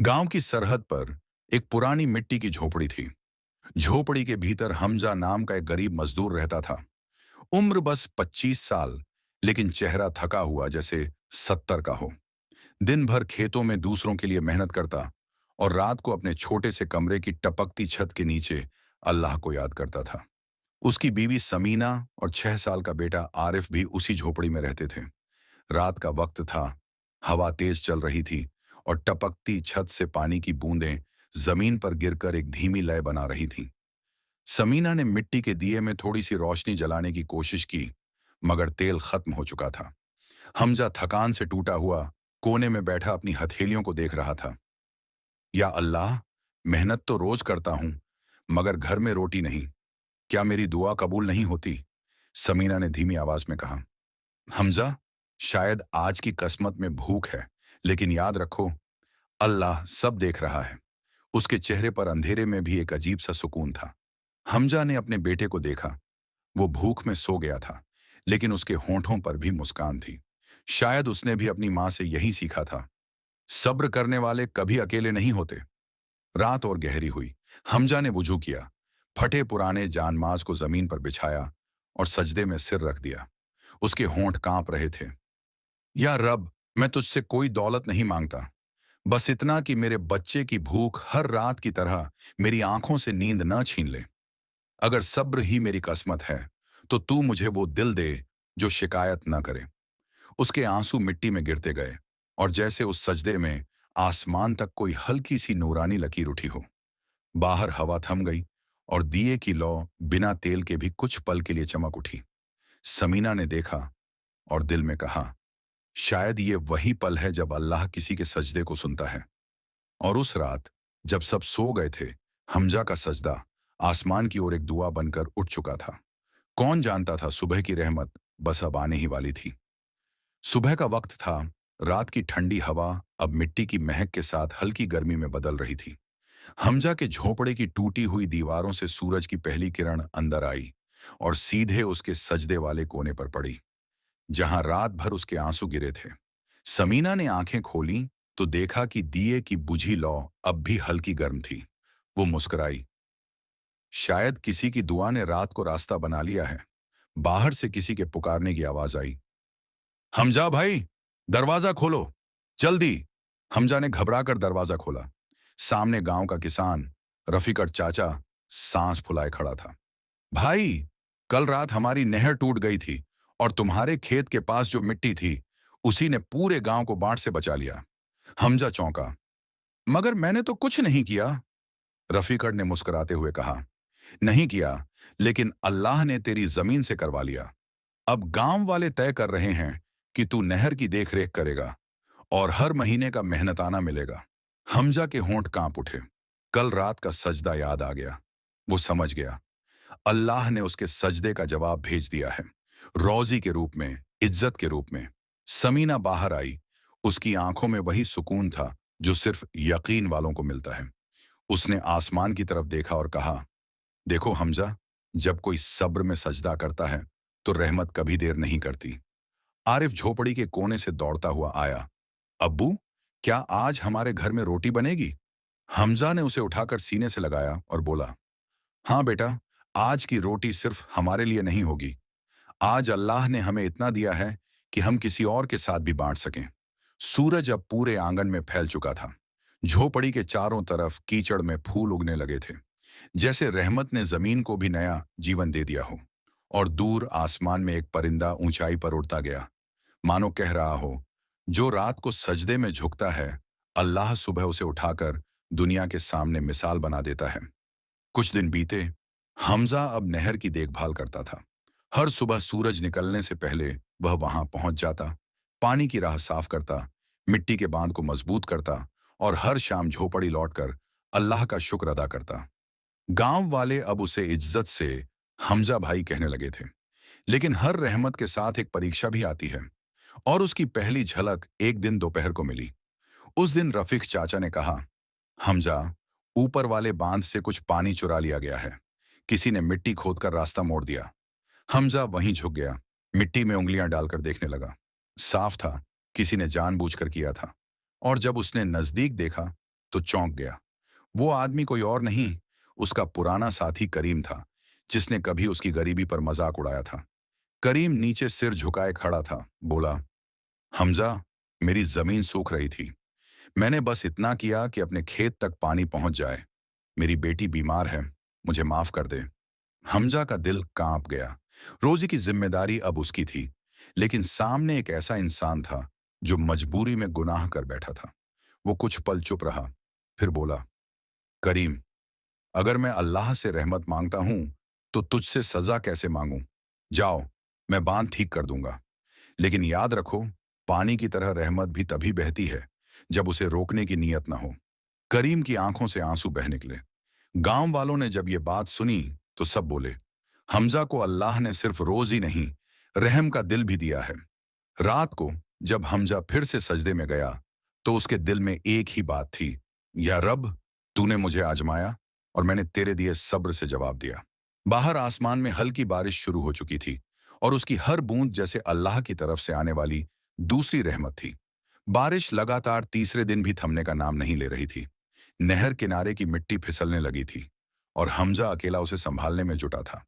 गांव की सरहद पर एक पुरानी मिट्टी की झोपड़ी थी। झोपड़ी के भीतर हमजा नाम का एक गरीब मजदूर रहता था। उम्र बस 25 साल, लेकिन चेहरा थका हुआ जैसे 70 का हो। दिन भर खेतों में दूसरों के लिए मेहनत करता और रात को अपने छोटे से कमरे की टपकती छत के नीचे अल्लाह को याद करता था। उसकी बीवी समीना और 6 साल का बेटा आरिफ भी उसी झोपड़ी में रहते थे। रात का वक्त था, हवा तेज चल रही थी और टपकती छत से पानी की बूंदें जमीन पर गिरकर एक धीमी लय बना रही थीं। समीना ने मिट्टी के दिए में थोड़ी सी रोशनी जलाने की कोशिश की, मगर तेल खत्म हो चुका था। हमजा थकान से टूटा हुआ कोने में बैठा अपनी हथेलियों को देख रहा था। या अल्लाह, मेहनत तो रोज करता हूं, मगर घर में रोटी नहीं। क्या मेरी दुआ कबूल नहीं होती? समीना ने धीमी आवाज में कहा। हमजा, शायद आज की किस्मत में भूख है, लेकिन याद रखो, अल्लाह सब देख रहा है। उसके चेहरे पर अंधेरे में भी एक अजीब सा सुकून था। हमजा ने अपने बेटे को देखा। वो भूख में सो गया था, लेकिन उसके होंठों पर भी मुस्कान थी। शायद उसने भी अपनी माँ से यही सीखा था, सब्र करने वाले कभी अकेले नहीं होते। रात और गहरी हुई। हमजा ने वुजू किया, फटे पुराने जानमाज को जमीन पर बिछाया और सजदे में सिर रख दिया। उसके होंठ कांप रहे थे। या रब, मैं तुझसे कोई दौलत नहीं मांगता, बस इतना कि मेरे बच्चे की भूख हर रात की तरह मेरी आंखों से नींद न छीन ले। अगर सब्र ही मेरी किस्मत है, तो तू मुझे वो दिल दे जो शिकायत न करे। उसके आंसू मिट्टी में गिरते गए, और जैसे उस सजदे में आसमान तक कोई हल्की सी नूरानी लकीर उठी हो। बाहर हवा थम गई और दिए की लौ बिना तेल के भी कुछ पल के लिए चमक उठी। समीना ने देखा और दिल में कहा, शायद ये वही पल है जब अल्लाह किसी के सजदे को सुनता है। और उस रात, जब सब सो गए थे, हमजा का सजदा आसमान की ओर एक दुआ बनकर उठ चुका था। कौन जानता था सुबह की रहमत बस अब आने ही वाली थी। सुबह का वक्त था। रात की ठंडी हवा अब मिट्टी की महक के साथ हल्की गर्मी में बदल रही थी। हमजा के झोपड़े की टूटी हुई दीवारों से सूरज की पहली किरण अंदर आई और सीधे उसके सजदे वाले कोने पर पड़ी, जहां रात भर उसके आंसू गिरे थे। समीना ने आंखें खोली तो देखा कि दिए की बुझी लौ अब भी हल्की गर्म थी। वो मुस्कुराई। शायद किसी की दुआ ने रात को रास्ता बना लिया है। बाहर से किसी के पुकारने की आवाज आई। हमजा भाई, दरवाजा खोलो, जल्दी। हमजा ने घबराकर दरवाजा खोला। सामने गांव का किसान रफीकट चाचा सांस फुलाए खड़ा था। भाई, कल रात हमारी नहर टूट गई थी और तुम्हारे खेत के पास जो मिट्टी थी, उसी ने पूरे गांव को बाढ़ से बचा लिया। हमजा चौंका। मगर मैंने तो कुछ नहीं किया, रफीकट ने मुस्कुराते हुए कहा। नहीं किया, लेकिन अल्लाह ने तेरी जमीन से करवा लिया। अब गांव वाले तय कर रहे हैं कि तू नहर की देखरेख करेगा और हर महीने का मेहनताना मिलेगा। हमजा के होंठ कांप उठे। कल रात का सजदा याद आ गया। वो समझ गया, अल्लाह ने उसके सजदे का जवाब भेज दिया है, रोजी के रूप में, इज्जत के रूप में। समीना बाहर आई। उसकी आंखों में वही सुकून था जो सिर्फ यकीन वालों को मिलता है। उसने आसमान की तरफ देखा और कहा, देखो हमजा, जब कोई सब्र में सजदा करता है तो रहमत कभी देर नहीं करती। आरिफ झोपड़ी के कोने से दौड़ता हुआ आया। अब्बू, क्या आज हमारे घर में रोटी बनेगी? हमजा ने उसे उठाकर सीने से लगाया और बोला, हाँ बेटा, आज की रोटी सिर्फ हमारे लिए नहीं होगी। आज अल्लाह ने हमें इतना दिया है कि हम किसी और के साथ भी बांट सकें। सूरज अब पूरे आंगन में फैल चुका था। झोपड़ी के चारों तरफ कीचड़ में फूल उगने लगे थे, जैसे रहमत ने जमीन को भी नया जीवन दे दिया हो। और दूर आसमान में एक परिंदा ऊंचाई पर उड़ता गया, मानो कह रहा हो, जो रात को सजदे में झुकता है, अल्लाह सुबह उसे उठाकर दुनिया के सामने मिसाल बना देता है। कुछ दिन बीते। हमजा अब नहर की देखभाल करता था। हर सुबह सूरज निकलने से पहले वह वहां पहुंच जाता, पानी की राह साफ करता, मिट्टी के बांध को मजबूत करता और हर शाम झोपड़ी लौटकर अल्लाह का शुक्र अदा करता। गांव वाले अब उसे इज्जत से हमजा भाई कहने लगे थे। लेकिन हर रहमत के साथ एक परीक्षा भी आती है, और उसकी पहली झलक एक दिन दोपहर को मिली। उस दिन रफीक चाचा ने कहा, हमजा, ऊपर वाले बांध से कुछ पानी चुरा लिया गया है। किसी ने मिट्टी खोदकर रास्ता मोड़ दिया। हमजा वहीं झुक गया, मिट्टी में उंगलियां डालकर देखने लगा। साफ था, किसी ने जानबूझकर किया था। और जब उसने नजदीक देखा तो चौंक गया। वो आदमी कोई और नहीं, उसका पुराना साथी करीम था, जिसने कभी उसकी गरीबी पर मजाक उड़ाया था। करीम नीचे सिर झुकाए खड़ा था, बोला, हमजा, मेरी जमीन सूख रही थी। मैंने बस इतना किया कि अपने खेत तक पानी पहुंच जाए। मेरी बेटी बीमार है, मुझे माफ कर दे। हमजा का दिल कांप गया। रोजी की जिम्मेदारी अब उसकी थी, लेकिन सामने एक ऐसा इंसान था जो मजबूरी में गुनाह कर बैठा था। वो कुछ पल चुप रहा, फिर बोला, करीम, अगर मैं अल्लाह से रहमत मांगता हूं तो तुझसे सजा कैसे मांगूं? जाओ, मैं बांध ठीक कर दूंगा। लेकिन याद रखो, पानी की तरह रहमत भी तभी बहती है जब उसे रोकने की नीयत ना हो। करीम की आंखों से आंसू बह निकले। गांव वालों ने जब ये बात सुनी तो सब बोले, हमजा को अल्लाह ने सिर्फ रोज ही नहीं, रहम का दिल भी दिया है। रात को जब हमजा फिर से सजदे में गया तो उसके दिल में एक ही बात थी, या रब, तूने मुझे आजमाया और मैंने तेरे दिए सब्र से जवाब दिया। बाहर आसमान में हल्की बारिश शुरू हो चुकी थी और उसकी हर बूंद जैसे अल्लाह की तरफ से आने वाली दूसरी रहमत थी। बारिश लगातार तीसरे दिन भी थमने का नाम नहीं ले रही थी। नहर किनारे की मिट्टी फिसलने लगी थी और हमजा अकेला उसे संभालने में जुटा था।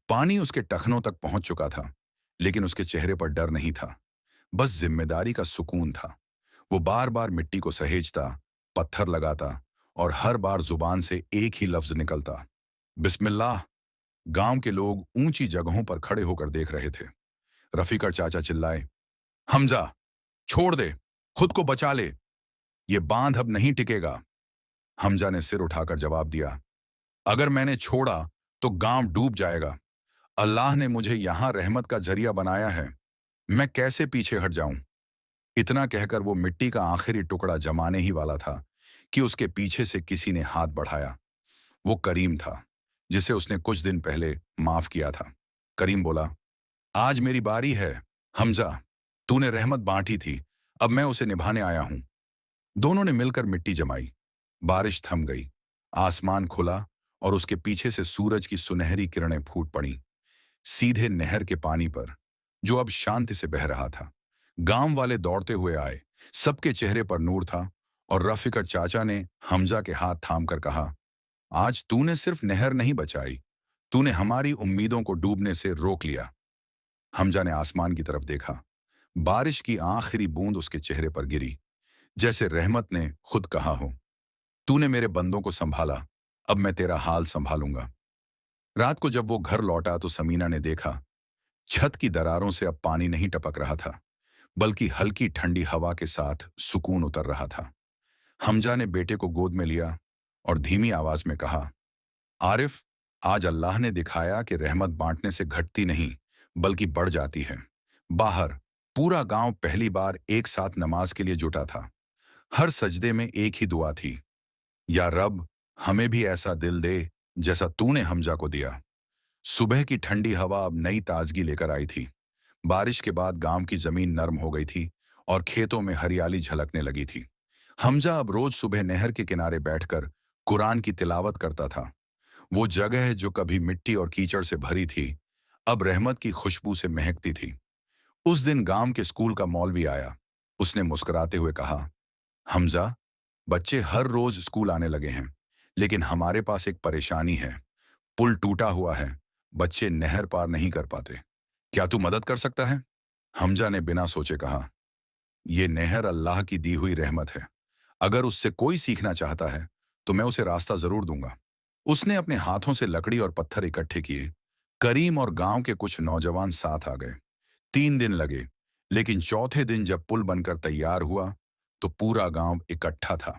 पानी उसके टखनों तक पहुंच चुका था, लेकिन उसके चेहरे पर डर नहीं था, बस जिम्मेदारी का सुकून था। वो बार बार मिट्टी को सहेजता, पत्थर लगाता और हर बार जुबान से एक ही लफ्ज निकलता, बिस्मिल्लाह। गांव के लोग ऊंची जगहों पर खड़े होकर देख रहे थे। रफीकर चाचा चिल्लाए, हमजा, छोड़ दे, खुद को बचा ले, ये बांध अब नहीं टिकेगा। हमजा ने सिर उठाकर जवाब दिया, अगर मैंने छोड़ा तो गांव डूब जाएगा। अल्लाह ने मुझे यहां रहमत का जरिया बनाया है, मैं कैसे पीछे हट जाऊं? इतना कहकर वो मिट्टी का आखिरी टुकड़ा जमाने ही वाला था कि उसके पीछे से किसी ने हाथ बढ़ाया। वो करीम था, जिसे उसने कुछ दिन पहले माफ किया था। करीम बोला, आज मेरी बारी है। हमजा, तूने रहमत बांटी थी, अब मैं उसे निभाने आया हूं। दोनों ने मिलकर मिट्टी जमाई। बारिश थम गई, आसमान खुला और उसके पीछे से सूरज की सुनहरी किरणें फूट पड़ी, सीधे नहर के पानी पर, जो अब शांति से बह रहा था। गांव वाले दौड़ते हुए आए, सबके चेहरे पर नूर था और रफीकर चाचा ने हमजा के हाथ थामकर कहा, आज तूने सिर्फ नहर नहीं बचाई, तूने हमारी उम्मीदों को डूबने से रोक लिया। हमजा ने आसमान की तरफ देखा। बारिश की आखिरी बूंद उसके चेहरे पर गिरी, जैसे रहमत ने खुद कहा हो, तूने मेरे बंदों को संभाला, अब मैं तेरा हाल संभालूंगा। रात को जब वो घर लौटा तो समीना ने देखा, छत की दरारों से अब पानी नहीं टपक रहा था, बल्कि हल्की ठंडी हवा के साथ सुकून उतर रहा था। हमजा ने बेटे को गोद में लिया और धीमी आवाज में कहा, आरिफ, आज अल्लाह ने दिखाया कि रहमत बांटने से घटती नहीं, बल्कि बढ़ जाती है। बाहर पूरा गांव पहली बार एक साथ नमाज के लिए जुटा था। हर सजदे में एक ही दुआ थी, या रब, हमें भी ऐसा दिल दे जैसा तूने हमजा को दिया। सुबह की ठंडी हवा अब नई ताजगी लेकर आई थी। बारिश के बाद गांव की जमीन नरम हो गई थी और खेतों में हरियाली झलकने लगी थी। हमजा अब रोज सुबह नहर के किनारे बैठकर कुरान की तिलावत करता था। वो जगह जो कभी मिट्टी और कीचड़ से भरी थी, अब रहमत की खुशबू से महकती थी। उस दिन गांव के स्कूल का मौलवी आया। उसने मुस्कुराते हुए कहा, हमजा, बच्चे हर रोज स्कूल आने लगे हैं, लेकिन हमारे पास एक परेशानी है। पुल टूटा हुआ है, बच्चे नहर पार नहीं कर पाते। क्या तू मदद कर सकता है? हमजा ने बिना सोचे कहा, ये नहर अल्लाह की दी हुई रहमत है। अगर उससे कोई सीखना चाहता है तो मैं उसे रास्ता जरूर दूंगा। उसने अपने हाथों से लकड़ी और पत्थर इकट्ठे किए। करीम और गांव के कुछ नौजवान साथ आ गए। 3 दिन लगे, लेकिन चौथे दिन जब पुल बनकर तैयार हुआ तो पूरा गांव इकट्ठा था।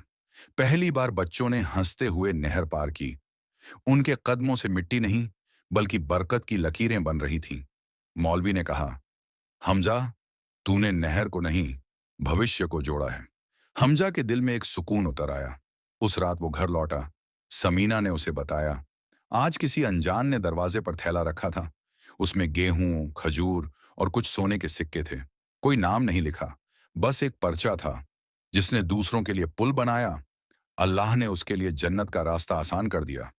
पहली बार बच्चों ने हंसते हुए नहर पार की। उनके कदमों से मिट्टी नहीं, बल्कि बरकत की लकीरें बन रही थीं। मौलवी ने कहा, हमजा, तूने नहर को नहीं, भविष्य को जोड़ा है। हमजा के दिल में एक सुकून उतर आया। उस रात वो घर लौटा। समीना ने उसे बताया, आज किसी अनजान ने दरवाजे पर थैला रखा था। उसमें गेहूं, खजूर और कुछ सोने के सिक्के थे। कोई नाम नहीं लिखा, बस एक पर्चा था। जिसने दूसरों के लिए पुल बनाया, अल्लाह ने उसके लिए जन्नत का रास्ता आसान कर दिया।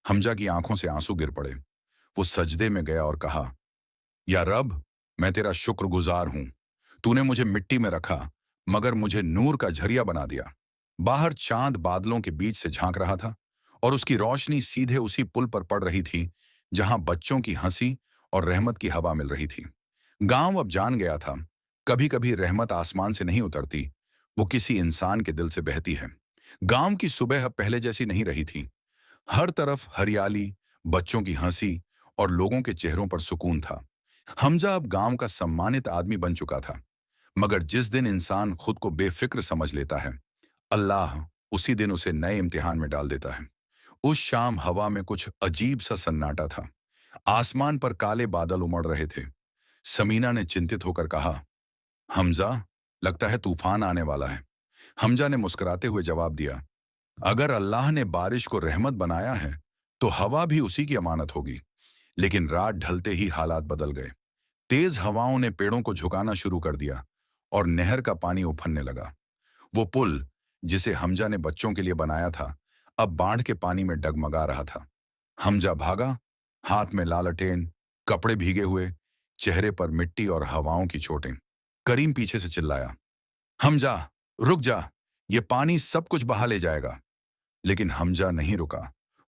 हमजा की आंखों से आंसू गिर पड़े। वो सजदे में गया और कहा, या रब, मैं तेरा शुक्रगुजार हूं। तूने मुझे मिट्टी में रखा, मगर मुझे नूर का झरिया बना दिया। बाहर चांद बादलों के बीच से झांक रहा था और उसकी रोशनी सीधे उसी पुल पर पड़ रही थी जहां बच्चों की हंसी और रहमत की हवा मिल रही थी। गांव अब जान गया था, कभी कभी रहमत आसमान से नहीं उतरती, वो किसी इंसान के दिल से बहती है। गांव की सुबह अब पहले जैसी नहीं रही थी। हर तरफ हरियाली, बच्चों की हंसी और लोगों के चेहरों पर सुकून था। हमजा अब गांव का सम्मानित आदमी बन चुका था। मगर जिस दिन इंसान खुद को बेफिक्र समझ लेता है, अल्लाह उसी दिन उसे नए इम्तिहान में डाल देता है। उस शाम हवा में कुछ अजीब सा सन्नाटा था। आसमान पर काले बादल उमड़ रहे थे। समीना ने चिंतित होकर कहा, हमजा, लगता है तूफान आने वाला है। हमजा ने मुस्कुराते हुए जवाब दिया, अगर अल्लाह ने बारिश को रहमत बनाया है तो हवा भी उसी की अमानत होगी। लेकिन रात ढलते ही हालात बदल गए। तेज हवाओं ने पेड़ों को झुकाना शुरू कर दिया और नहर का पानी उफनने लगा। वो पुल जिसे हमजा ने बच्चों के लिए बनाया था, अब बाढ़ के पानी में डगमगा रहा था। हमजा भागा, हाथ में लालटेन, कपड़े भीगे हुए, चेहरे पर मिट्टी और हवाओं की चोटें। करीम पीछे से चिल्लाया, हमजा, रुक जा, ये पानी सब कुछ बहा ले जाएगा। लेकिन हमजा नहीं रुका।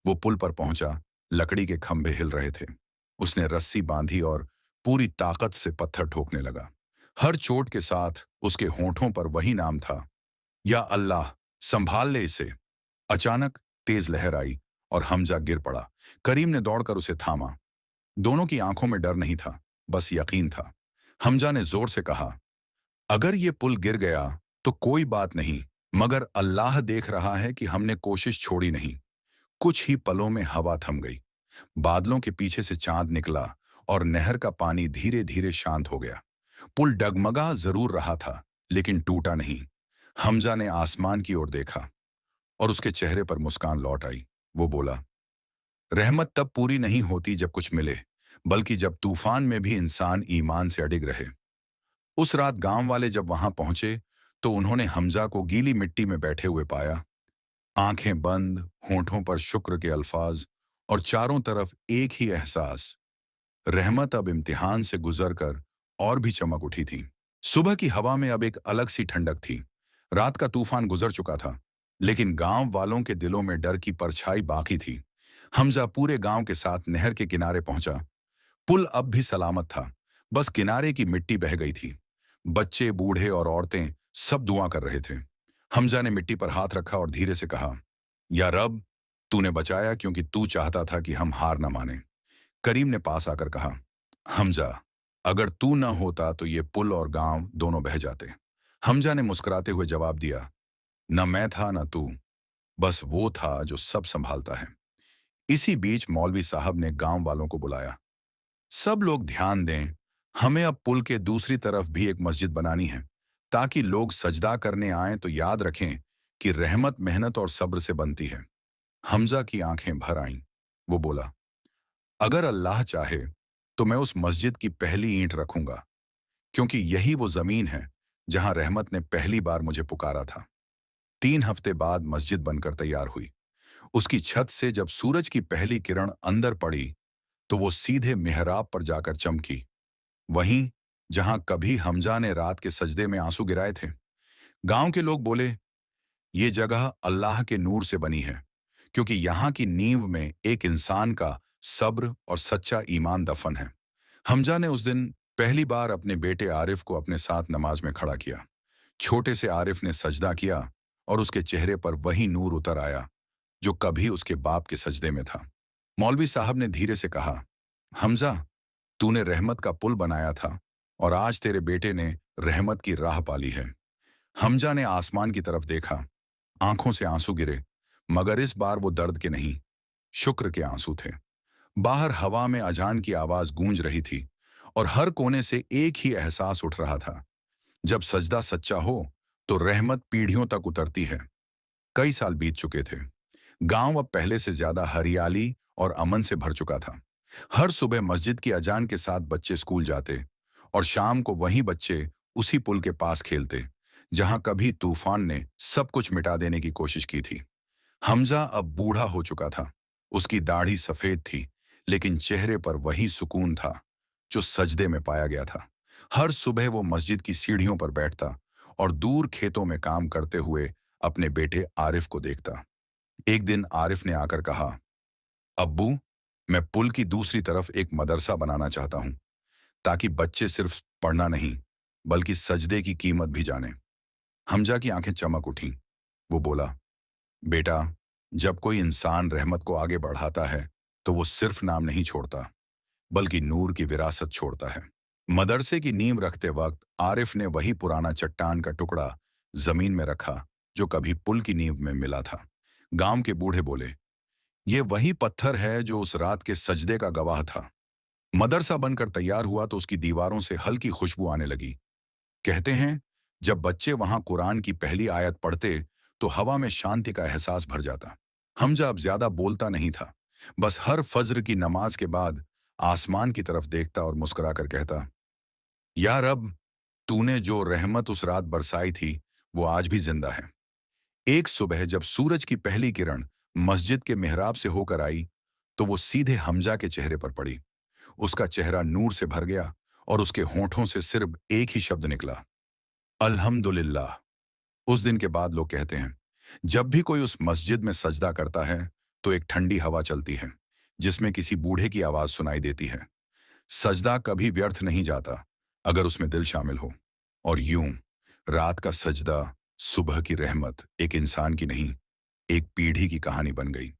वो पुल पर पहुंचा, लकड़ी के खंभे हिल रहे थे। उसने रस्सी बांधी और पूरी ताकत से पत्थर ठोकने लगा। हर चोट के साथ उसके होंठों पर वही नाम था, या अल्लाह, संभाल ले इसे। अचानक तेज लहर आई और हमजा गिर पड़ा। करीम ने दौड़कर उसे थामा। दोनों की आंखों में डर नहीं था, बस यकीन था। हमजा ने जोर से कहा, अगर ये पुल गिर गया तो कोई बात नहीं, मगर अल्लाह देख रहा है कि हमने कोशिश छोड़ी नहीं। कुछ ही पलों में हवा थम गई। बादलों के पीछे से चांद निकला और नहर का पानी धीरे धीरे शांत हो गया। पुल डगमगा जरूर रहा था, लेकिन टूटा नहीं। हमजा ने आसमान की ओर देखा और उसके चेहरे पर मुस्कान लौट आई। वो बोला, रहमत तब पूरी नहीं होती जब कुछ मिले, बल्कि जब तूफान में भी इंसान ईमान से अडिग रहे। उस रात गांव वाले जब वहां पहुंचे तो उन्होंने हमजा को गीली मिट्टी में बैठे हुए पाया। आंखें बंद, होंठों पर शुक्र के अल्फाज और चारों तरफ एक ही एहसास, रहमत अब इम्तिहान से गुजरकर और भी चमक उठी थी। सुबह की हवा में अब एक अलग सी ठंडक थी। रात का तूफान गुजर चुका था, लेकिन गांव वालों के दिलों में डर की परछाई बाकी थी। हमजा पूरे गांव के साथ नहर के किनारे पहुंचा। पुल अब भी सलामत था, बस किनारे की मिट्टी बह गई थी। बच्चे, बूढ़े और औरतें सब दुआ कर रहे थे। हमजा ने मिट्टी पर हाथ रखा और धीरे से कहा, या रब, तूने बचाया क्योंकि तू चाहता था कि हम हार न माने। करीम ने पास आकर कहा, हमजा, अगर तू न होता तो ये पुल और गांव दोनों बह जाते। हमजा ने मुस्कुराते हुए जवाब दिया, न मैं था न तू, बस वो था जो सब संभालता है। इसी बीच मौलवी साहब ने गांव वालों को बुलाया। सब लोग ध्यान दें, हमें अब पुल के दूसरी तरफ भी एक मस्जिद बनानी है, ताकि लोग सजदा करने आए तो याद रखें कि रहमत मेहनत और सब्र से बनती है। हमजा की आंखें भर आईं। वो बोला, अगर अल्लाह चाहे तो मैं उस मस्जिद की पहली ईंट रखूंगा, क्योंकि यही वो जमीन है जहां रहमत ने पहली बार मुझे पुकारा था। 3 हफ्ते बाद मस्जिद बनकर तैयार हुई। उसकी छत से जब सूरज की पहली किरण अंदर पड़ी तो वो सीधे मिहराब पर जाकर चमकी, वहीं जहां कभी हमजा ने रात के सजदे में आंसू गिराए थे। गांव के लोग बोले, ये जगह अल्लाह के नूर से बनी है, क्योंकि यहाँ की नींव में एक इंसान का सब्र और सच्चा ईमान दफन है। हमजा ने उस दिन पहली बार अपने बेटे आरिफ को अपने साथ नमाज में खड़ा किया। छोटे से आरिफ ने सजदा किया और उसके चेहरे पर वही नूर उतर आया जो कभी उसके बाप के सजदे में था। मौलवी साहब ने धीरे से कहा, हमजा, तूने रहमत का पुल बनाया था और आज तेरे बेटे ने रहमत की राह पाली है। हमजा ने आसमान की तरफ देखा। आंखों से आंसू गिरे, मगर इस बार वो दर्द के नहीं, शुक्र के आंसू थे। बाहर हवा में अजान की आवाज गूंज रही थी और हर कोने से एक ही एहसास उठ रहा था, जब सजदा सच्चा हो तो रहमत पीढ़ियों तक उतरती है। कई साल बीत चुके थे। गांव अब पहले से ज्यादा हरियाली और अमन से भर चुका था। हर सुबह मस्जिद की अजान के साथ बच्चे स्कूल जाते और शाम को वही बच्चे उसी पुल के पास खेलते जहां कभी तूफान ने सब कुछ मिटा देने की कोशिश की थी। हमजा अब बूढ़ा हो चुका था। उसकी दाढ़ी सफेद थी, लेकिन चेहरे पर वही सुकून था जो सजदे में पाया गया था। हर सुबह वो मस्जिद की सीढ़ियों पर बैठता और दूर खेतों में काम करते हुए अपने बेटे आरिफ को देखता। एक दिन आरिफ ने आकर कहा, अब्बू, मैं पुल की दूसरी तरफ एक मदरसा बनाना चाहता हूं, ताकि बच्चे सिर्फ पढ़ना नहीं बल्कि सजदे की कीमत भी जाने। हमजा की आंखें चमक उठीं। वो बोला, बेटा, जब कोई इंसान रहमत को आगे बढ़ाता है तो वो सिर्फ नाम नहीं छोड़ता बल्कि नूर की विरासत छोड़ता है। मदरसे की नींव रखते वक्त आरिफ ने वही पुराना चट्टान का टुकड़ा जमीन में रखा जो कभी पुल की नींव में मिला था। गांव के बूढ़े बोले, ये वही पत्थर है जो उस रात के सजदे का गवाह था। मदरसा बनकर तैयार हुआ तो उसकी दीवारों से हल्की खुशबू आने लगी। कहते हैं, जब बच्चे वहां कुरान की पहली आयत पढ़ते तो हवा में शांति का एहसास भर जाता। हमजा अब ज्यादा बोलता नहीं था, बस हर फज्र की नमाज के बाद आसमान की तरफ देखता और मुस्कुराकर कहता, या रब, तूने जो रहमत उस रात बरसाई थी वो आज भी जिंदा है। एक सुबह जब सूरज की पहली किरण मस्जिद के मिहराब से होकर आई तो वो सीधे हमजा के चेहरे पर पड़ी। उसका चेहरा नूर से भर गया और उसके होंठों से सिर्फ एक ही शब्द निकला, अल्हम्दुलिल्लाह। उस दिन के बाद लोग कहते हैं, जब भी कोई उस मस्जिद में सजदा करता है तो एक ठंडी हवा चलती है जिसमें किसी बूढ़े की आवाज सुनाई देती है। सजदा कभी व्यर्थ नहीं जाता अगर उसमें दिल शामिल हो। और यूं रात का सजदा, सुबह की रहमत एक इंसान की नहीं, एक पीढ़ी की कहानी बन गई।